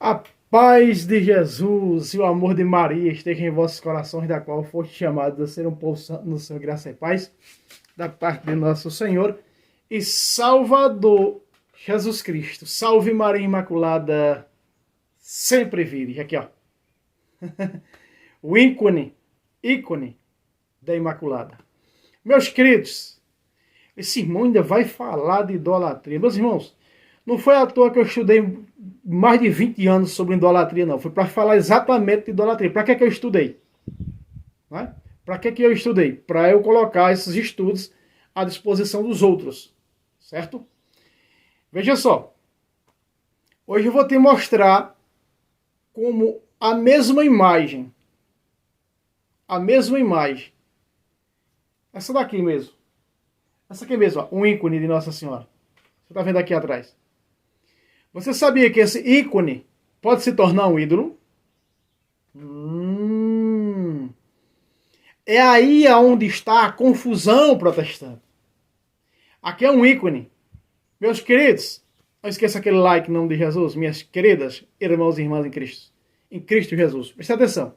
A paz de Jesus e o amor de Maria estejam em vossos corações, da qual foste chamados a ser um povo santo no Senhor, graça e paz, da parte de nosso Senhor e Salvador Jesus Cristo. Salve Maria Imaculada, sempre virgem. Aqui, ó. O ícone da Imaculada. Meus queridos, esse irmão ainda vai falar de idolatria. Meus irmãos, não foi à toa que eu estudei mais de 20 anos sobre idolatria, não. Foi para falar exatamente de idolatria. Para que eu estudei? Né? Para que eu estudei? Para eu colocar esses estudos à disposição dos outros. Certo? Veja só. Hoje eu vou te mostrar como a mesma imagem. Essa daqui mesmo. Essa aqui mesmo, ó, um ícone de Nossa Senhora. Você está vendo aqui atrás. Você sabia que esse ícone pode se tornar um ídolo? É aí aonde está a confusão protestante. Aqui é um ícone. Meus queridos, não esqueça aquele like em nome de Jesus, minhas queridas irmãos e irmãs em Cristo. Em Cristo Jesus. Preste atenção.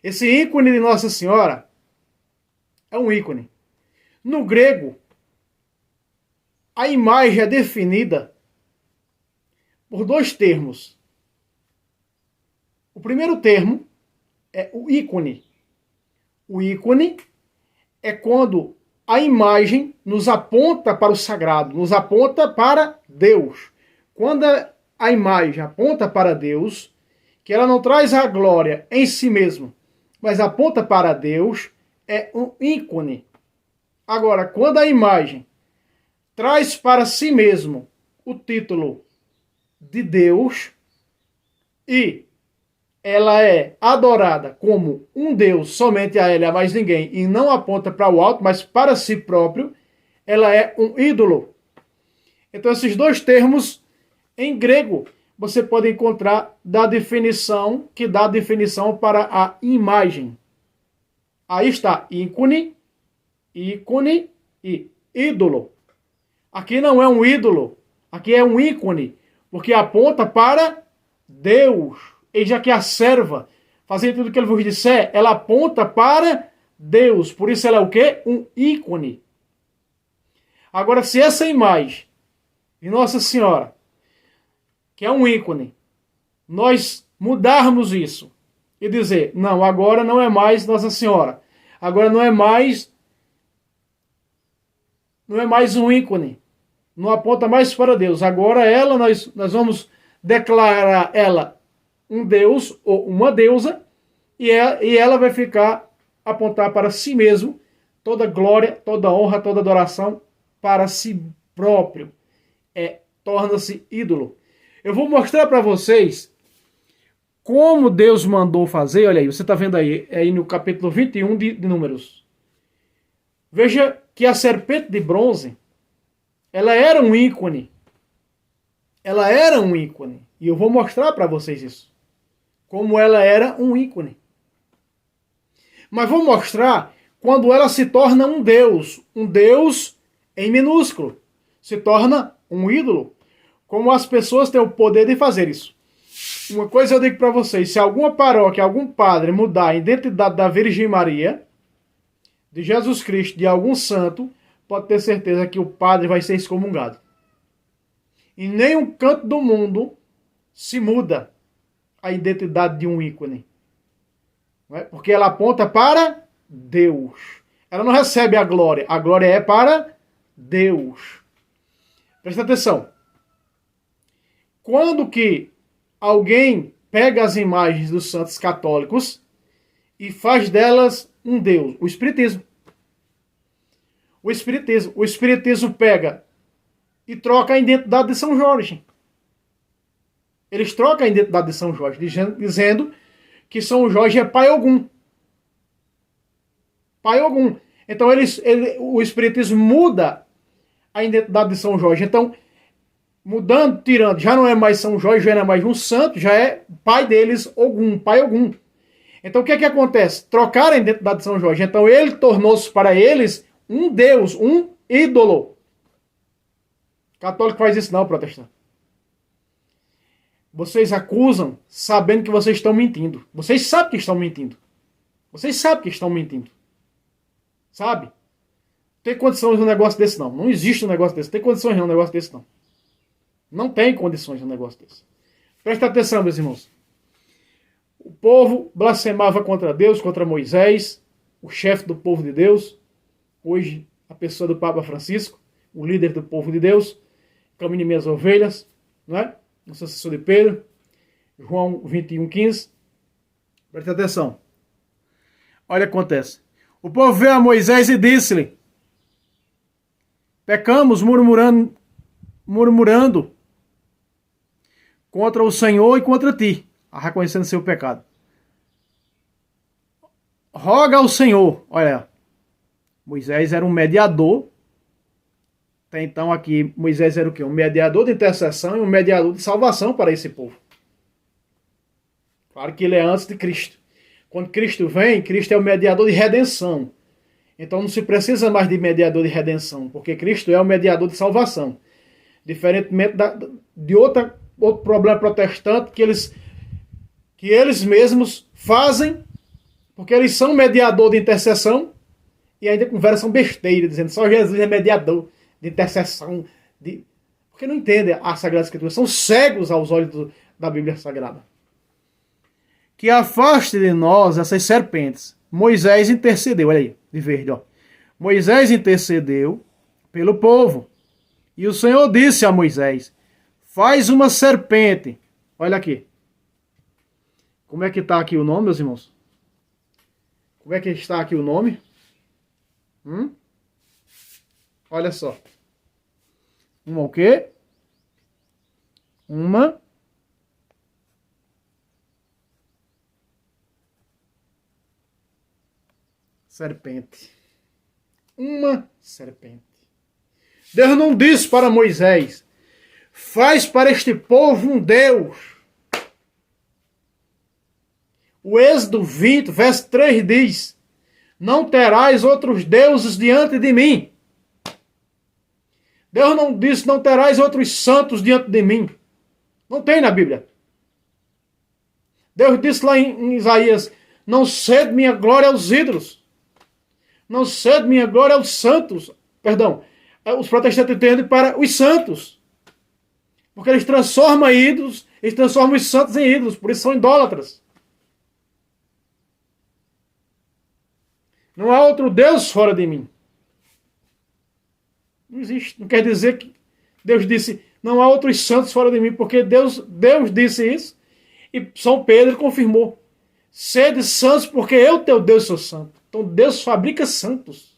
Esse ícone de Nossa Senhora é um ícone. No grego, a imagem é definida por dois termos. O primeiro termo é o ícone. O ícone é quando a imagem nos aponta para o sagrado, nos aponta para Deus. Quando a imagem aponta para Deus, que ela não traz a glória em si mesmo, mas aponta para Deus, é um ícone. Agora, quando a imagem traz para si mesmo o título de Deus e ela é adorada como um Deus, somente a ela e a mais ninguém, e não aponta para o alto, mas para si próprio, ela é um ídolo. Então, esses dois termos, em grego, você pode encontrar que dá a definição para a imagem. Aí está ícone e ídolo. Aqui não é um ídolo, aqui é um ícone, porque aponta para Deus. E já que a serva, fazendo tudo o que ele vos disser, ela aponta para Deus. Por isso ela é o quê? Um ícone. Agora, se essa imagem de Nossa Senhora, que é um ícone, nós mudarmos isso e dizer, não, agora não é mais Nossa Senhora. Agora não é mais um ícone. Não aponta mais para Deus. Agora nós vamos declarar ela um Deus ou uma deusa e ela vai apontar para si mesmo toda glória, toda honra, toda adoração para si próprio. Torna-se ídolo. Eu vou mostrar para vocês como Deus mandou fazer. Olha aí, você está vendo aí no capítulo 21 de Números. Veja que a serpente de bronze, ela era um ícone. Ela era um ícone. E eu vou mostrar para vocês isso. Como ela era um ícone. Mas vou mostrar quando ela se torna um Deus. Um Deus em minúsculo. Se torna um ídolo. Como as pessoas têm o poder de fazer isso. Uma coisa eu digo para vocês. Se alguma paróquia, algum padre mudar a identidade da Virgem Maria, de Jesus Cristo, de algum santo, pode ter certeza que o padre vai ser excomungado. Em nenhum canto do mundo se muda a identidade de um ícone. Não é? Porque ela aponta para Deus. Ela não recebe a glória é para Deus. Presta atenção. Quando que alguém pega as imagens dos santos católicos e faz delas um Deus? O Espiritismo. O Espiritismo pega e troca a identidade de São Jorge. Eles trocam a identidade de São Jorge, dizendo que São Jorge é Pai Ogum. Pai Ogum. Então o Espiritismo muda a identidade de São Jorge. Então, mudando, tirando, já não é mais São Jorge, já não é mais um santo, já é pai deles, Ogum, Pai Ogum. Então o que acontece? Trocaram a identidade de São Jorge. Então ele tornou-se para eles um Deus, um ídolo. Católico faz isso não, protestante. Vocês acusam sabendo que vocês estão mentindo. Vocês sabem que estão mentindo. Vocês sabem que estão mentindo. Sabe? Não tem condições de um negócio desse, não. Não existe um negócio desse. Não tem condições de um negócio desse, não. Não tem condições de um negócio desse. Presta atenção, meus irmãos. O povo blasfemava contra Deus, contra Moisés, o chefe do povo de Deus, hoje a pessoa do Papa Francisco, o líder do povo de Deus, caminho de minhas ovelhas, não é? O sucessor de Pedro, João 21:15. Presta atenção. Olha o que acontece. O povo veio a Moisés e disse-lhe: pecamos murmurando contra o Senhor e contra ti, reconhecendo seu pecado. Roga ao Senhor. Olha, Moisés era um mediador. Até então aqui, Moisés era o quê? Um mediador de intercessão e um mediador de salvação para esse povo. Claro que ele é antes de Cristo. Quando Cristo vem, Cristo é o mediador de redenção. Então não se precisa mais de mediador de redenção, porque Cristo é o mediador de salvação. Diferentemente de outro problema protestante que eles mesmos fazem, porque eles são mediador de intercessão e ainda conversam besteira, dizendo só Jesus é mediador de intercessão. Porque não entendem a Sagrada Escritura, são cegos aos olhos da Bíblia Sagrada. Que afaste de nós essas serpentes. Moisés intercedeu, olha aí, de verde, ó. Moisés intercedeu pelo povo. E o Senhor disse a Moisés: faz uma serpente. Olha aqui. Como é que está aqui o nome, meus irmãos? Como é que está aqui o nome? Olha só. Uma o quê? Uma serpente. Uma serpente. Deus não disse para Moisés: faz para este povo um Deus. O Êxodo 20, verso 3 diz: não terás outros deuses diante de mim. Deus não disse: não terás outros santos diante de mim. Não tem na Bíblia. Deus disse lá em Isaías: não cede minha glória aos ídolos. Não cede minha glória aos santos. Perdão, os protestantes entendem para os santos. Porque eles transformam ídolos, eles transformam os santos em ídolos, por isso são idólatras. Não há outro Deus fora de mim. Não existe. Não quer dizer que Deus disse: não há outros santos fora de mim, porque Deus disse isso e São Pedro confirmou: sede santos, porque eu, teu Deus, sou santo. Então Deus fabrica santos.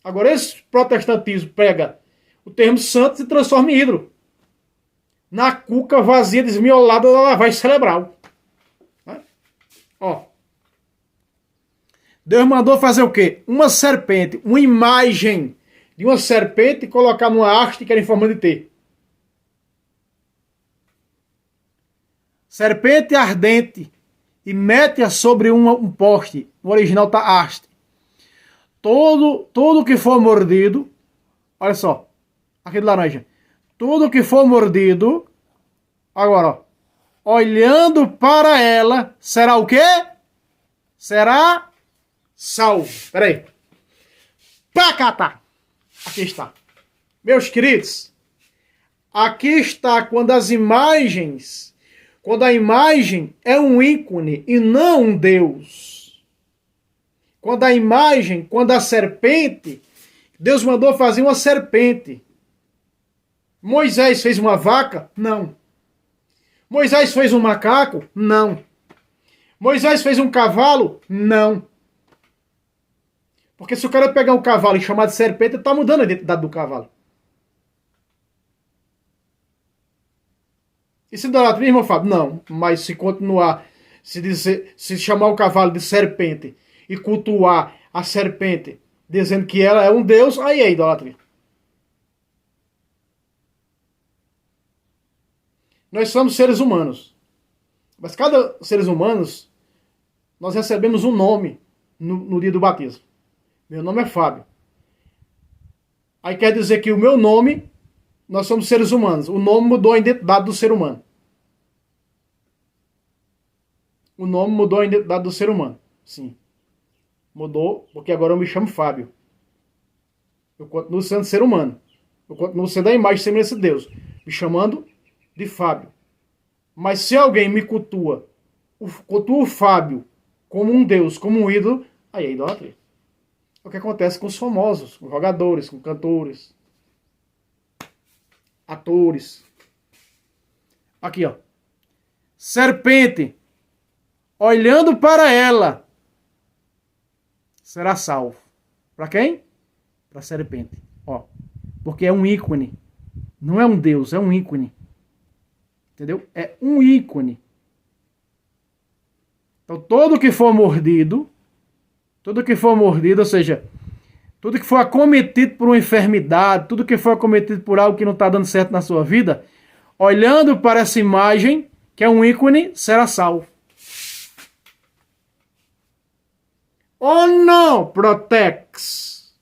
Agora esse protestantismo pega o termo santos e transforma em ídolo. Na cuca vazia, desmiolada da lavagem cerebral. Ó. Deus mandou fazer o quê? Uma serpente, uma imagem de uma serpente e colocar numa haste que era em forma de T. Serpente ardente e mete-a sobre um poste. No original está haste. Tudo que for mordido, olha só, aqui de laranja. Tudo que for mordido, agora, ó, olhando para ela, será o quê? Será salvo. Espera aí. Pacata. Aqui está. Meus queridos, aqui está quando a imagem é um ícone e não um Deus. Quando a serpente, Deus mandou fazer uma serpente. Moisés fez uma vaca? Não. Moisés fez um macaco? Não. Moisés fez um cavalo? Não. Porque se o cara pegar um cavalo e chamar de serpente, ele está mudando a identidade do cavalo. Isso é idolatria, irmão Fábio? Não. Mas se continuar, se chamar o cavalo de serpente e cultuar a serpente, dizendo que ela é um deus, aí é idolatria. Nós somos seres humanos. Mas cada seres humanos, nós recebemos um nome no dia do batismo. Meu nome é Fábio. Aí quer dizer que o meu nome, nós somos seres humanos. O nome mudou a identidade do ser humano. o nome mudou a identidade do ser humano. Sim. Mudou, porque agora eu me chamo Fábio. Eu continuo sendo ser humano. Eu continuo sendo a imagem e semelhança de Deus. Me chamando de Fábio. Mas se alguém me cultua o Fábio como um Deus, como um ídolo, aí é idolatria. É o que acontece com os famosos, com jogadores, com cantores, atores. Aqui, ó. Serpente, olhando para ela, será salvo. Para quem? Para a serpente. Ó, porque é um ícone. Não é um Deus, é um ícone. Entendeu? É um ícone. Então, tudo que for mordido, ou seja, tudo que for acometido por uma enfermidade, tudo que for acometido por algo que não está dando certo na sua vida, olhando para essa imagem, que é um ícone, será salvo. Oh não, Protex!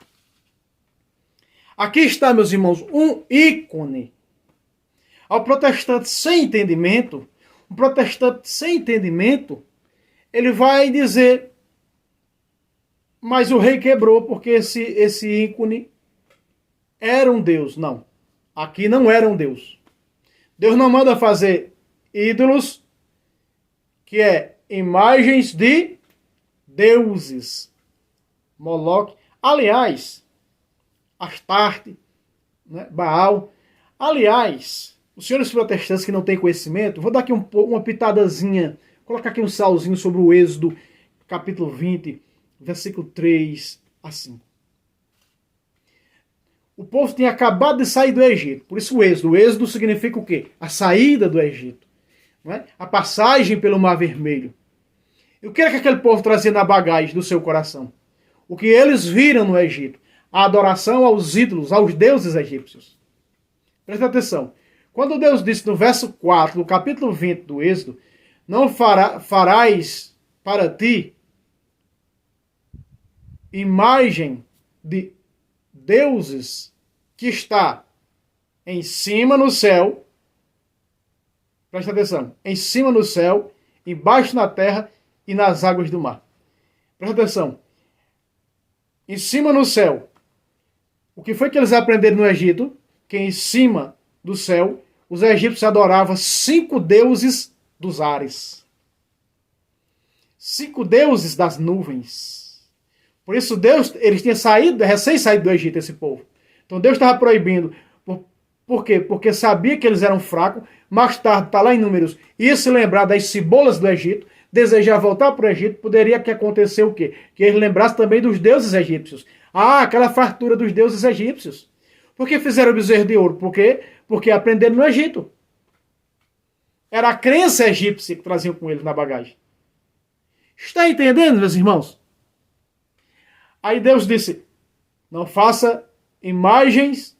Aqui está, meus irmãos, um ícone. Ao protestante sem entendimento, ele vai dizer, mas o rei quebrou porque esse ícone era um Deus. Não, aqui não era um Deus. Deus não manda fazer ídolos, que é imagens de deuses. Moloque. Aliás, Astarte, né, Baal. Aliás, os senhores protestantes que não têm conhecimento, vou dar aqui uma pitadazinha, colocar aqui um salzinho sobre o Êxodo, capítulo 20, versículo 3 a 5. O povo tinha acabado de sair do Egito, por isso o Êxodo. O Êxodo significa o quê? A saída do Egito, não é? A passagem pelo Mar Vermelho. E o que era que aquele povo trazia na bagagem do seu coração? O que eles viram no Egito? A adoração aos ídolos, aos deuses egípcios. Presta atenção. Quando Deus disse no verso 4, do capítulo 20 do Êxodo, não farás para ti imagem de deuses que está em cima no céu. Presta atenção. Em cima no céu, embaixo na terra e nas águas do mar. Presta atenção. Em cima no céu. O que foi que eles aprenderam no Egito? Que em cima do céu, os egípcios adoravam 5 deuses dos ares. 5 deuses das nuvens. Por isso Deus, eles tinham recém saído do Egito, esse povo. Então Deus estava proibindo. Por quê? Porque sabia que eles eram fracos. Mais tarde, está lá em Números, ia se lembrar das cebolas do Egito, desejar voltar para o Egito, poderia que acontecer o quê? Que eles lembrassem também dos deuses egípcios. Ah, aquela fartura dos deuses egípcios. Por que fizeram o bezerro de ouro? Por quê? Porque aprenderam no Egito. Era a crença egípcia que traziam com eles na bagagem. Está entendendo, meus irmãos? Aí Deus disse, não faça imagens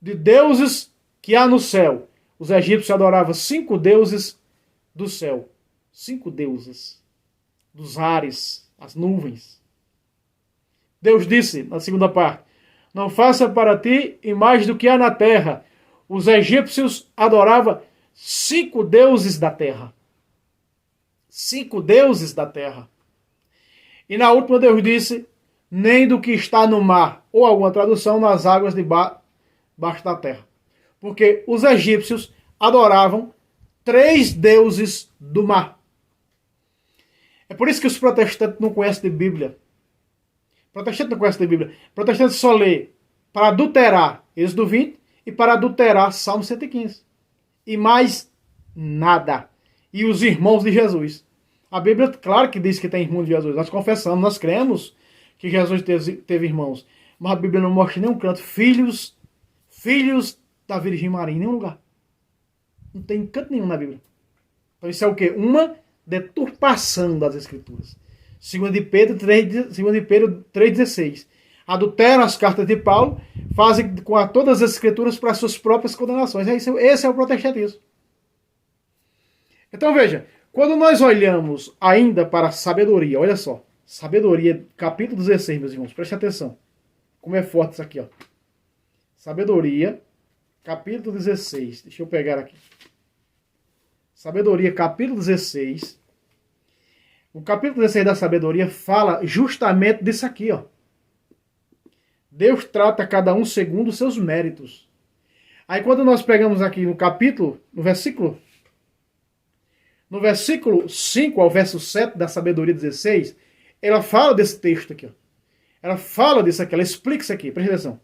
de deuses que há no céu. Os egípcios adoravam 5 deuses do céu. 5 deuses. Dos ares, as nuvens. Deus disse, na segunda parte, não faça para ti imagem do que há na terra. Os egípcios adoravam 5 deuses da terra. 5 deuses da terra. E na última Deus disse, nem do que está no mar, ou alguma tradução, nas águas debaixo da terra. Porque os egípcios adoravam 3 deuses do mar. É por isso que os protestantes não conhecem de Bíblia. Protestante não conhece de Bíblia. Protestante só lê para adulterar Êxodo 20 e para adulterar Salmo 115. E mais nada. E os irmãos de Jesus. A Bíblia, claro que diz que tem irmãos de Jesus. Nós confessamos, nós cremos que Jesus teve irmãos. Mas a Bíblia não mostra em nenhum canto filhos da Virgem Maria, em nenhum lugar. Não tem canto nenhum na Bíblia. Então isso é o quê? Uma deturpação das Escrituras. 2 de Pedro 3,16. Adulteram as cartas de Paulo, fazem com todas as Escrituras para suas próprias condenações. Esse é o protestantismo. Então veja, quando nós olhamos ainda para a sabedoria, olha só, sabedoria, capítulo 16, meus irmãos, preste atenção. Como é forte isso aqui, ó. Sabedoria, capítulo 16. Deixa eu pegar aqui. Sabedoria, capítulo 16. O capítulo 16 da sabedoria fala justamente disso aqui, ó. Deus trata cada um segundo os seus méritos. Aí quando nós pegamos aqui no capítulo, no versículo 5 ao verso 7 da sabedoria 16, ela fala desse texto aqui, ó. Ela fala disso aqui, ela explica isso aqui, presta atenção.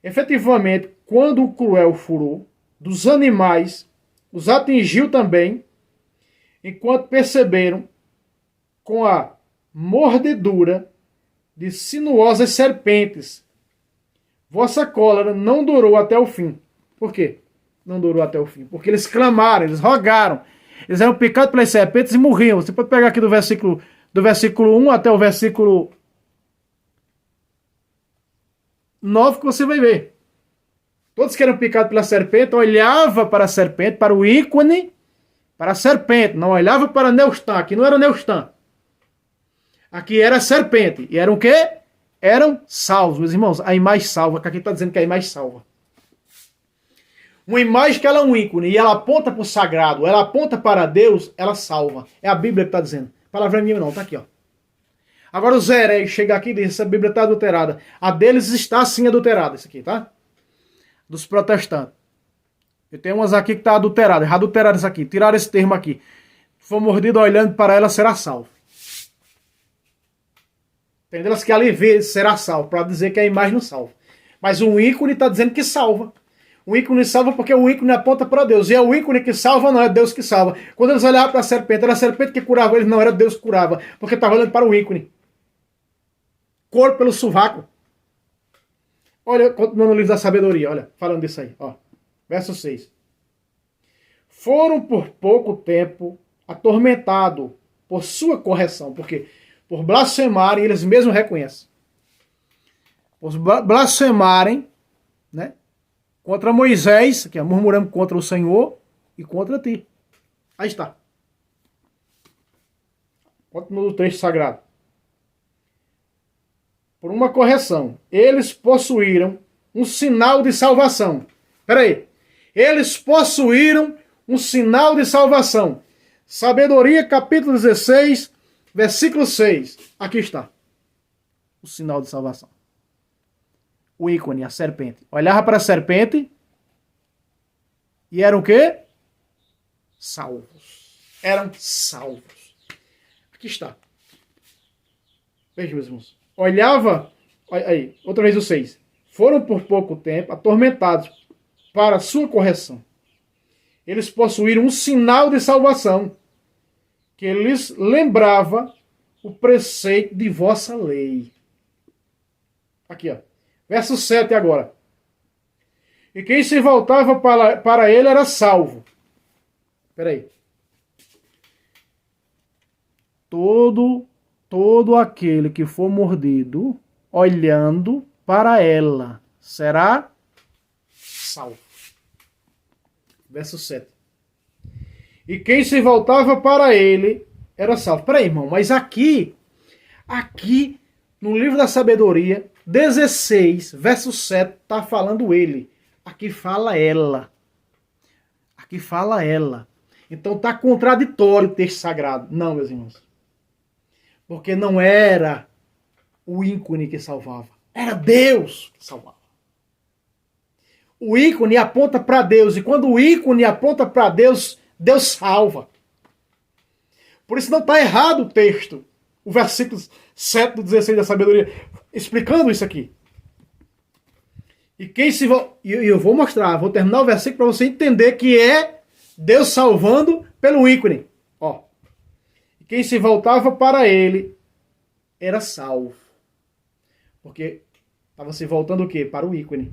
Efetivamente, quando o cruel furor dos animais os atingiu também, enquanto perceberam com a mordedura de sinuosas serpentes, vossa cólera não durou até o fim. Por quê? Não durou até o fim. Porque eles clamaram, eles rogaram, eles eram picados pelas serpentes e morriam. Você pode pegar aqui do versículo 1 até o versículo 9 que você vai ver. Todos que eram picados pela serpente olhavam para a serpente, para o ícone, para a serpente. Não olhava para Neustan. Aqui não era Neustan. Aqui era a serpente. E eram o quê? Eram salvos. Meus irmãos, a imagem salva. Aqui está dizendo que a imagem salva. Uma imagem que ela é um ícone e ela aponta para o sagrado, ela aponta para Deus, ela salva. É a Bíblia que está dizendo. A palavra minha não, está aqui, ó. Agora os hereges chegam aqui e dizem, essa Bíblia está adulterada. A deles está sim adulterada, isso aqui, tá? Dos protestantes. Eu tenho umas aqui que está adulterada. Adulteraram isso aqui. Tiraram esse termo aqui. Se for mordido olhando para ela, será salvo. Tem delas que ali vê, será salvo. Para dizer que a imagem não salva. Mas o ícone está dizendo que salva. O ícone salva porque o ícone aponta para Deus. E é o ícone que salva, não é Deus que salva. Quando eles olhavam para a serpente, era a serpente que curava eles, não era Deus que curava. Porque estava olhando para o ícone. Corpo pelo sovaco. Olha, continuando no livro da sabedoria, olha, falando disso aí, ó. Verso 6. Foram por pouco tempo atormentados por sua correção. Por quê? Por blasfemarem, eles mesmos reconhecem. Por blasfemarem, né? Contra Moisés, que é murmurando contra o Senhor e contra ti. Aí está. Continua o trecho sagrado. Por uma correção, eles possuíram um sinal de salvação. Espera aí. Eles possuíram um sinal de salvação. Sabedoria, capítulo 16, versículo 6. Aqui está. O sinal de salvação. O ícone, a serpente. Olhava para a serpente e eram o quê? Salvos. Eram salvos. Aqui está. Veja, meus irmãos. Olhava, aí, outra vez o 6. Foram por pouco tempo atormentados para sua correção. Eles possuíram um sinal de salvação que lhes lembrava o preceito de vossa lei. Aqui, ó. Verso 7 agora. E quem se voltava para ele era salvo. Espera aí. Todo aquele que for mordido, olhando para ela, será salvo. Verso 7. E quem se voltava para ele, era salvo. Espera aí, irmão, mas aqui, no livro da sabedoria, 16, verso 7, está falando ele. Aqui fala ela. Aqui fala ela. Então está contraditório o texto sagrado. Não, meus irmãos. Porque não era o ícone que salvava. Era Deus que salvava. O ícone aponta para Deus. E quando o ícone aponta para Deus, Deus salva. Por isso não está errado o texto. O versículo 7 do 16 da sabedoria. Explicando isso aqui. E quem se... E eu vou mostrar. Vou terminar o versículo para você entender que é Deus salvando pelo ícone. Ó. Quem se voltava para ele era salvo. Porque estava se voltando o quê? Para o ícone.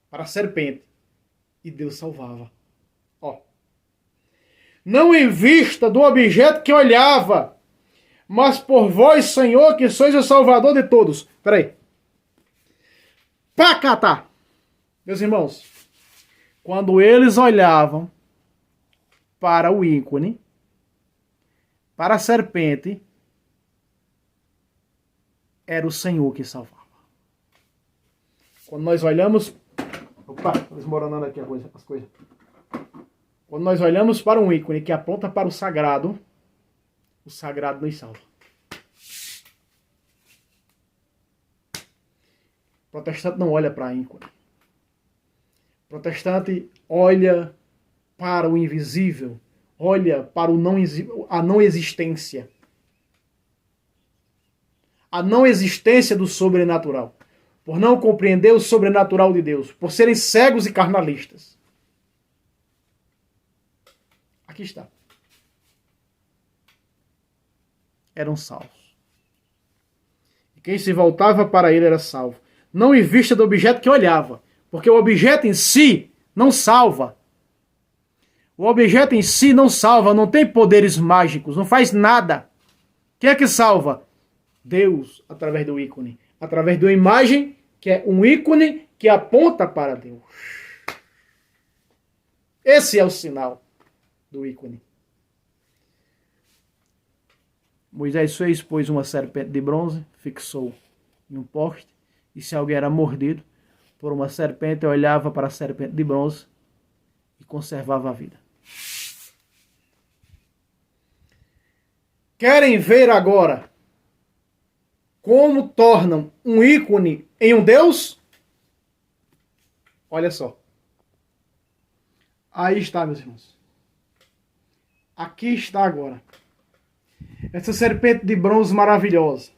Para a serpente. E Deus salvava. Ó. Não em vista do objeto que olhava, mas por vós, Senhor, que sois o Salvador de todos. Espera aí. Pacatá. Meus irmãos, quando eles olhavam para o ícone, para a serpente, era o Senhor que salvava. Quando nós olhamos... Opa, estou desmoronando aqui as coisas. Quando nós olhamos para um ícone que aponta para o sagrado, O sagrado nos salva. O protestante não olha para a ícone. O protestante olha para o invisível, olha para a não existência. A não existência do sobrenatural. Por não compreender o sobrenatural de Deus. Por serem cegos e carnalistas. Aqui está. Eram salvos. E quem se voltava para ele era salvo. Não em vista do objeto que olhava. Porque o objeto em si não salva. O objeto em si não salva, não tem poderes mágicos, não faz nada. Quem é que salva? Deus, através do ícone. Através de uma imagem, que é um ícone que aponta para Deus. Esse é o sinal do ícone. Moisés fez, pôs uma serpente de bronze, fixou em um poste, e se alguém era mordido por uma serpente, olhava para a serpente de bronze e conservava a vida. Querem ver agora como tornam um ícone em um Deus? Olha só. Aí está, meus irmãos. Aqui está agora. Essa serpente de bronze maravilhosa.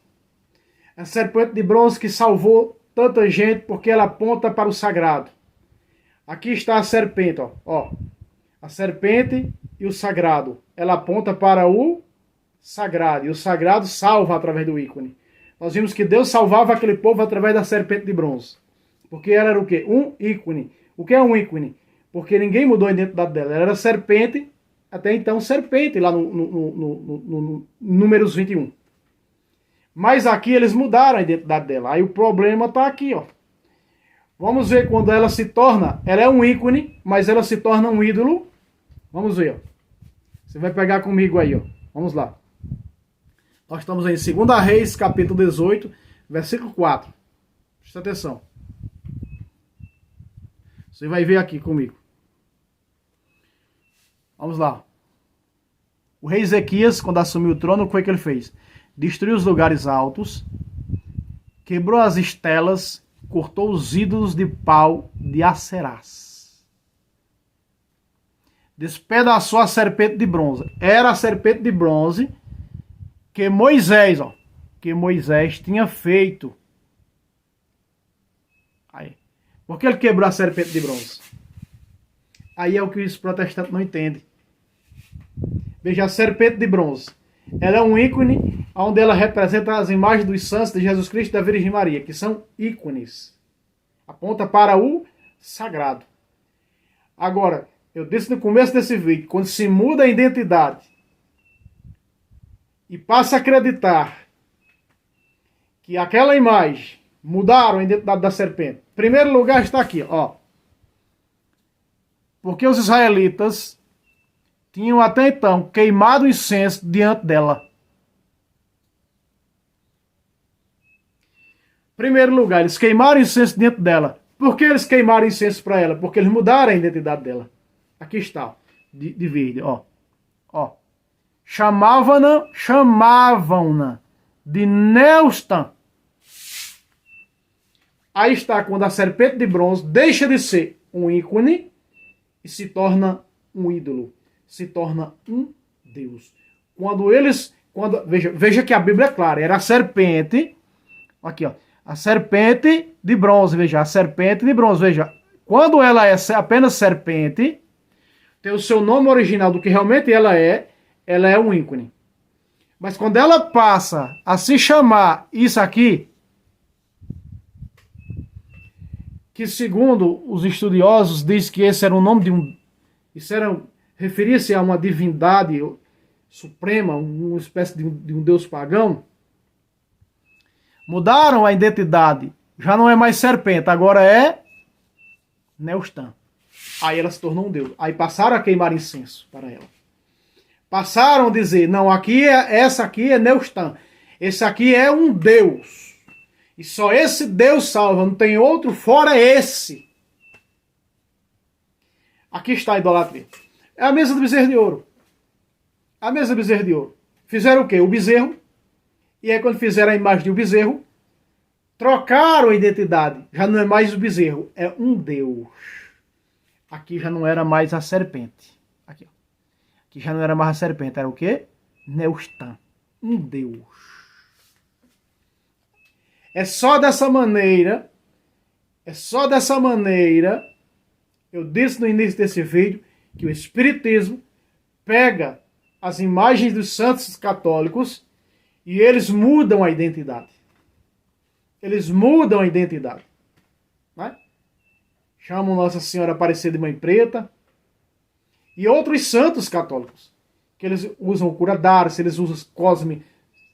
Essa serpente de bronze que salvou tanta gente porque ela aponta para o sagrado. Aqui está a serpente, ó. A serpente e o sagrado. Ela aponta para o sagrado. E o sagrado salva através do ícone. Nós vimos que Deus salvava aquele povo através da serpente de bronze. Porque ela era o quê? Um ícone. O que é um ícone? Porque ninguém mudou a identidade dela. Ela era serpente, até então serpente, lá no Números 21. Mas aqui eles mudaram a identidade dela. Aí o problema está aqui, ó. Vamos ver quando ela se torna... Ela é um ícone, mas ela se torna um ídolo. Vamos ver, ó. Você vai pegar comigo aí, ó. Vamos lá. Nós estamos em 2 Reis, capítulo 18, versículo 4. Presta atenção. Você vai ver aqui comigo. Vamos lá. O rei Ezequias, quando assumiu o trono, o que foi que ele fez? Destruiu os lugares altos, quebrou as estelas, cortou os ídolos de pau de Acerás. Despedaçou a serpente de bronze. Era a serpente de bronze que Moisés tinha feito. Aí. Por que ele quebrou a serpente de bronze? Aí é o que os protestantes não entendem. Veja, a serpente de bronze. Ela é um ícone onde ela representa as imagens dos santos de Jesus Cristo e da Virgem Maria, que são ícones. Aponta para o sagrado. Agora, eu disse no começo desse vídeo, quando se muda a identidade e passa a acreditar que aquela imagem mudaram a identidade da serpente. Em primeiro lugar está aqui, ó. Porque os israelitas tinham até então queimado incenso diante dela. Em primeiro lugar, eles queimaram incenso diante dela. Por que eles queimaram incenso para ela? Porque eles mudaram a identidade dela. Aqui está, ó, de verde, ó. Ó. Chamavam-na de Neustã. Aí está quando a serpente de bronze deixa de ser um ícone e se torna um ídolo. Se torna um Deus. Veja que a Bíblia é clara. Era a serpente. Aqui, ó. A serpente de bronze. Veja, a serpente de bronze. Veja. Quando ela é apenas serpente, tem o seu nome original do que realmente ela é um ícone. Mas quando ela passa a se chamar isso aqui, que segundo os estudiosos diz que esse era o nome de um... referia-se a uma divindade suprema, uma espécie de um deus pagão. Mudaram a identidade. Já não é mais serpente, agora é Neustã. Aí ela se tornou um deus. Aí passaram a queimar incenso para ela. Passaram a dizer, não, essa aqui é Neustã. Esse aqui é um deus. E só esse Deus salva, não tem outro fora esse. Aqui está a idolatria. É a mesa do bezerro de ouro. A mesa do bezerro de ouro. Fizeram o quê? O bezerro. E aí quando fizeram a imagem do bezerro, trocaram a identidade. Já não é mais o bezerro, é um Deus. Aqui já não era mais a serpente. Aqui, ó. Aqui já não era mais a serpente, era o quê? Neustan. Um Deus. É só dessa maneira, eu disse no início desse vídeo, que o Espiritismo pega as imagens dos santos católicos e eles mudam a identidade. Eles mudam a identidade. Né? Chamam Nossa Senhora Aparecida de Mãe Preta e outros santos católicos, que eles usam o cura d'Ars, eles usam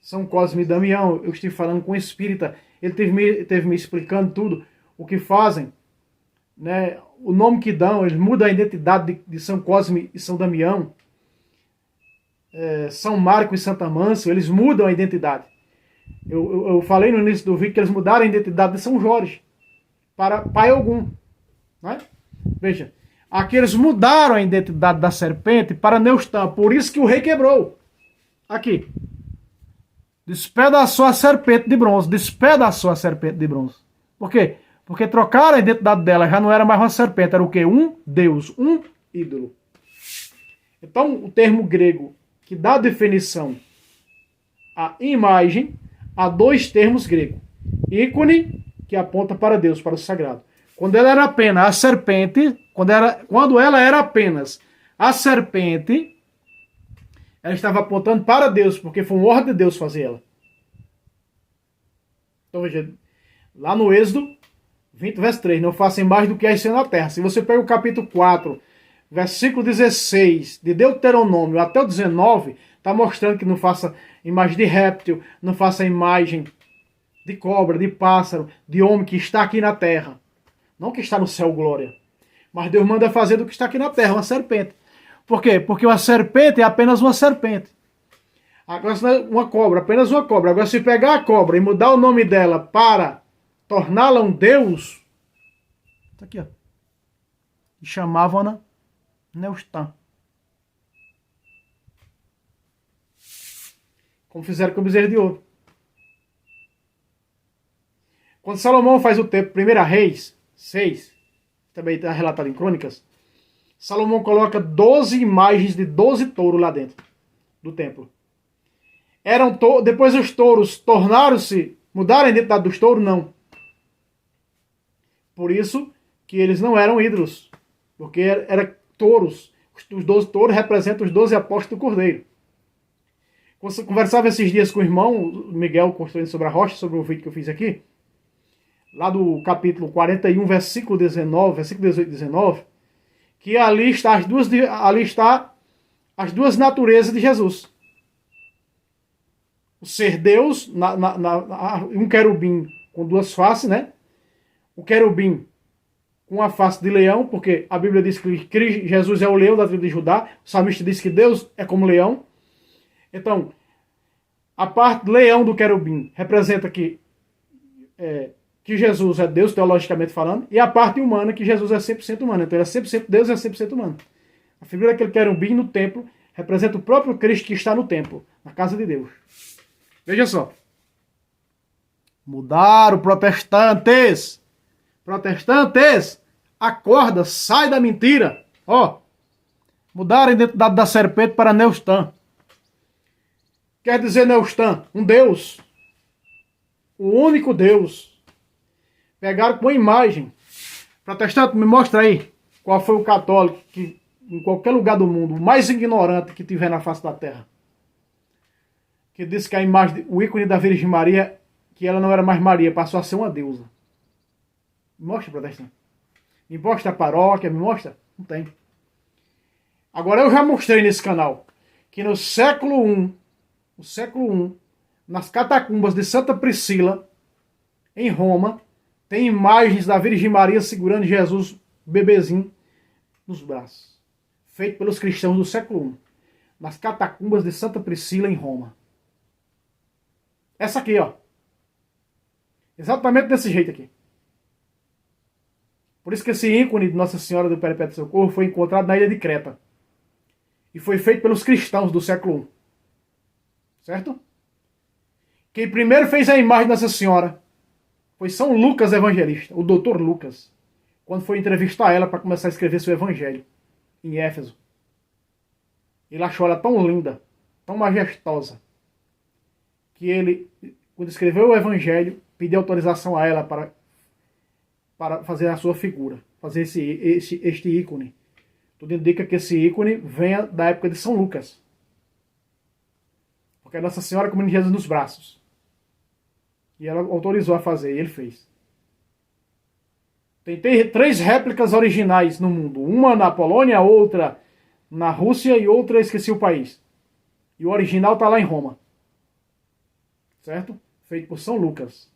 São Cosme e Damião. Eu estive falando com o espírita, ele teve me explicando tudo, o que fazem, né? O nome que dão, eles mudam a identidade de São Cosme e São Damião, São Marco e Santa Amâncio, eles mudam a identidade. Eu falei no início do vídeo que eles mudaram a identidade de São Jorge para Pai Ogum. Né? Veja, aqui eles mudaram a identidade da serpente para Neustan, por isso que o rei quebrou. Aqui. Despedaçou a serpente de bronze. Despedaçou a serpente de bronze. Por quê? Porque trocaram a identidade dela. Já não era mais uma serpente. Era o quê? Um Deus. Um ídolo. Então, o termo grego que dá definição à imagem, há dois termos gregos. Ícone, que aponta para Deus, para o sagrado. Quando ela era apenas a serpente, quando ela era apenas a serpente, ela estava apontando para Deus, porque foi uma ordem de Deus fazer ela. Então veja, lá no Êxodo 20, verso 3, não façam mais do que há na terra. Se você pega o capítulo 4, versículo 16, de Deuteronômio até o 19, está mostrando que não faça imagem de réptil, não faça imagem de cobra, de pássaro, de homem que está aqui na terra. Não que está no céu, glória. Mas Deus manda fazer do que está aqui na terra, uma serpente. Por quê? Porque uma serpente é apenas uma serpente. Agora, uma cobra, apenas uma cobra. Agora, se pegar a cobra e mudar o nome dela para torná-la um Deus, tá aqui, ó. E chamavam-na Neustan. Como fizeram com o bezerro de ouro. Quando Salomão faz o templo, 1 Reis 6, também está relatado em Crônicas, Salomão coloca 12 imagens de 12 touros lá dentro do templo. Depois os touros tornaram-se, mudaram a identidade dos touros? Não. Por isso que eles não eram ídolos, porque eram touros. Os 12 touros representam os 12 apóstolos do Cordeiro. Quando eu conversava esses dias com o irmão Miguel, construindo sobre a rocha, sobre o vídeo que eu fiz aqui, lá do capítulo 41, versículo 19, versículo 18 e 19, que ali está as duas naturezas de Jesus. O ser Deus, um querubim com duas faces, né? O querubim com a face de leão, porque a Bíblia diz que Jesus é o leão da tribo de Judá. O salmista diz que Deus é como leão. Então, a parte leão do querubim representa que Jesus é Deus, teologicamente falando, e a parte humana, que Jesus é 100% humano. Então, ele é 100% Deus e é 100% humano. A figura daquele querubim no templo representa o próprio Cristo que está no templo, na casa de Deus. Veja só. Mudaram, protestantes! Protestantes! Acorda, sai da mentira! Ó, mudaram a identidade da serpente para Neustan. Quer dizer Neustan, um Deus. O único Deus. Pegaram com a imagem. Protestante, me mostra aí qual foi o católico que, em qualquer lugar do mundo, o mais ignorante que tiver na face da terra, que disse que a imagem, o ícone da Virgem Maria, que ela não era mais Maria, passou a ser uma deusa. Me mostra, protestante. Me mostra a paróquia, me mostra. Não tem. Agora, eu já mostrei nesse canal que no século I, nas catacumbas de Santa Priscila, em Roma, tem imagens da Virgem Maria segurando Jesus, bebezinho, nos braços. Feito pelos cristãos do século I. Nas catacumbas de Santa Priscila, em Roma. Essa aqui, ó. Exatamente desse jeito aqui. Por isso que esse ícone de Nossa Senhora do Perpétuo Socorro foi encontrado na ilha de Creta. E foi feito pelos cristãos do século I. Certo? Quem primeiro fez a imagem dessa senhora foi São Lucas Evangelista, o doutor Lucas, quando foi entrevistar ela para começar a escrever seu evangelho em Éfeso. Ele achou ela tão linda, tão majestosa, que ele, quando escreveu o evangelho, pediu autorização a ela para fazer a sua figura, fazer este ícone. Tudo indica que esse ícone venha da época de São Lucas. Porque é Nossa Senhora com o menino Jesus nos braços. E ela autorizou a fazer, e ele fez. Tem 3 réplicas originais no mundo. Uma na Polônia, outra na Rússia e outra, esqueci o país. E o original está lá em Roma. Certo? Feito por São Lucas.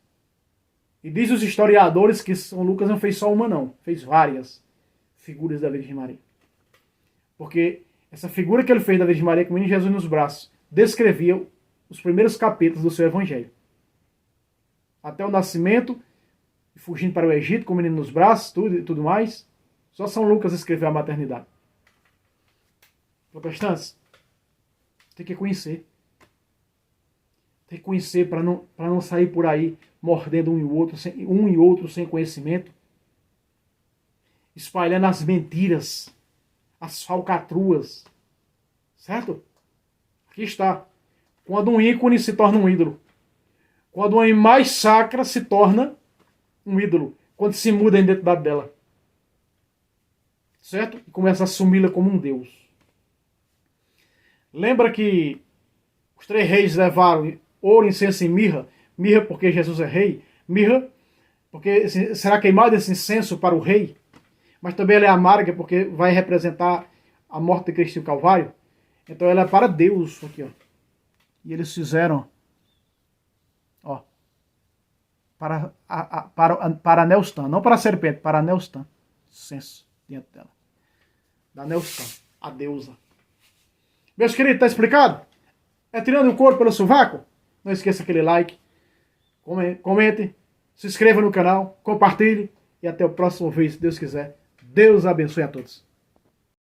E diz os historiadores que São Lucas não fez só uma não. Fez várias figuras da Virgem Maria. Porque essa figura que ele fez da Virgem Maria com o menino Jesus nos braços descrevia os primeiros capítulos do seu evangelho. Até o nascimento, fugindo para o Egito com o menino nos braços, tudo mais. Só São Lucas escreveu a maternidade. Protestantes, tem que conhecer. Tem que conhecer para não sair por aí mordendo um e outro sem conhecimento. Espalhando as mentiras, as falcatruas. Certo? Aqui está. Quando um ícone se torna um ídolo. Quando uma imagem sacra se torna um ídolo. Quando se muda a identidade dela. Certo? E começa a assumi-la como um Deus. Lembra que os 3 reis levaram ouro, incenso e mirra? Mirra porque Jesus é rei. Mirra porque será queimado esse incenso para o rei. Mas também ela é amarga porque vai representar a morte de Cristo no Calvário. Então ela é para Deus. Aqui, ó. E eles fizeram, ó, para Neustan, não para a serpente, para Neustan. Incenso dentro dela. Da Neustan, a deusa. Meus queridos, tá explicado? É tirando o couro pelo sovaco? Não esqueça aquele like, comente, se inscreva no canal, compartilhe e até o próximo vídeo, se Deus quiser. Deus abençoe a todos.